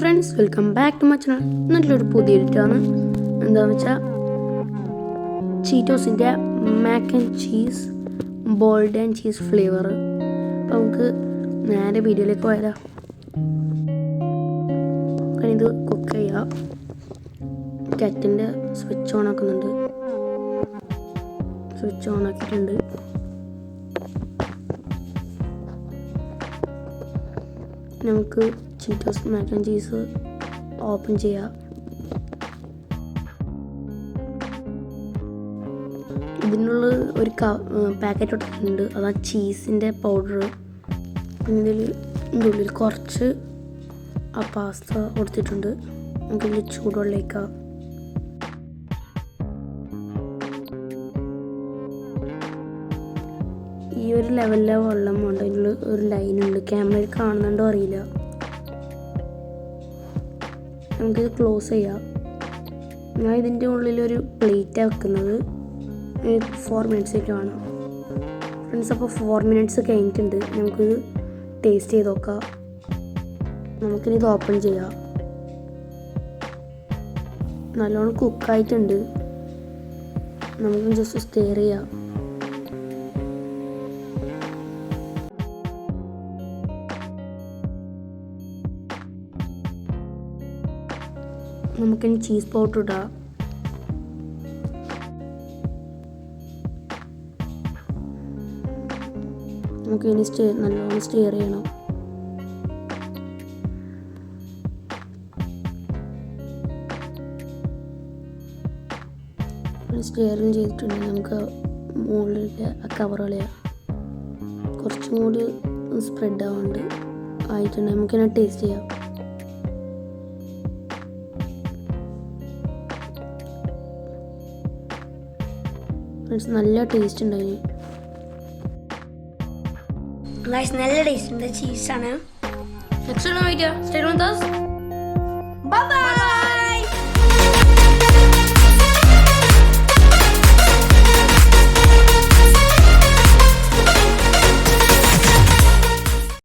Friends, welcome back to my channel. നല്ലൊരു പുതിയ എഡിറ്റാണ്. എന്താണെന്ന് വെച്ചാൽ ചീറ്റോസിൻ്റെ mac and cheese bold and cheese flavour. അപ്പോൾ നമുക്ക് നേരെ വീഡിയോയിലേക്ക് പോയാലോ. ഇത് കുക്ക് ചെയ്യുക. കെറ്റിൻ്റെ സ്വിച്ച് ഓൺ ആക്കുന്നുണ്ട്. സ്വിച്ച് ഓൺ ആക്കിയിട്ടുണ്ട്. നമുക്ക് Cheetos mac and cheese open ചെയ്യാം. ഇതിനുള്ള ഒരു പാക്കറ്റ് ഇട്ടിട്ടുണ്ട്. അതാ ചീസിൻ്റെ പൗഡർ. ഇതിൻ്റെ ഉള്ളിൽ കുറച്ച് ആ പാസ്ത കൊടുത്തിട്ടുണ്ട്. നമുക്കിതിൽ ചൂടുവെള്ളമൊഴിക്കാം. ഈ ഒരു ലെവലിലെ വെള്ളം കൊണ്ട് അതിൽ ഒരു ലൈനുണ്ട്. ക്യാമറയിൽ കാണുന്നുണ്ടോ അറിയില്ല. നമുക്കിത് ക്ലോസ് ചെയ്യാം. ഞാൻ ഇതിൻ്റെ ഉള്ളിലൊരു പ്ലേറ്റാണ് വെക്കുന്നത്. 4 മിനിറ്റ്സൊക്കെയാണ് ഫ്രണ്ട്സ്. അപ്പോൾ 4 മിനിറ്റ്സ് കഴിഞ്ഞിട്ടുണ്ട്. നമുക്കിത് ടേസ്റ്റ് ചെയ്ത് നോക്കാം. നമുക്കിനി ഇത് ഓപ്പൺ ചെയ്യാം. നല്ലോണം കുക്കായിട്ടുണ്ട്. നമുക്ക് ജസ്റ്റ് സ്റ്റെയർ ചെയ്യാം. നമുക്കിനി ചീസ് പൗഡർ ഇടാം. നമുക്കിനി നല്ലോണം സ്റ്റെയർ ചെയ്യണം. സ്റ്റെയറിങ് ചെയ്തിട്ടുണ്ടെങ്കിൽ നമുക്ക് മുകളിലെ ആ കവർ കളയാം. കുറച്ചും കൂടി സ്പ്രെഡ് ആവാണ്ട് ആയിട്ടുണ്ട്. നമുക്കിനെ ടേസ്റ്റ് ചെയ്യാം. നല്ല ടേസ്റ്റ് ഉണ്ടായി. നല്ല ടേസ്റ്റ് ഉണ്ട്. ചീസാണ്. Next video stay with us.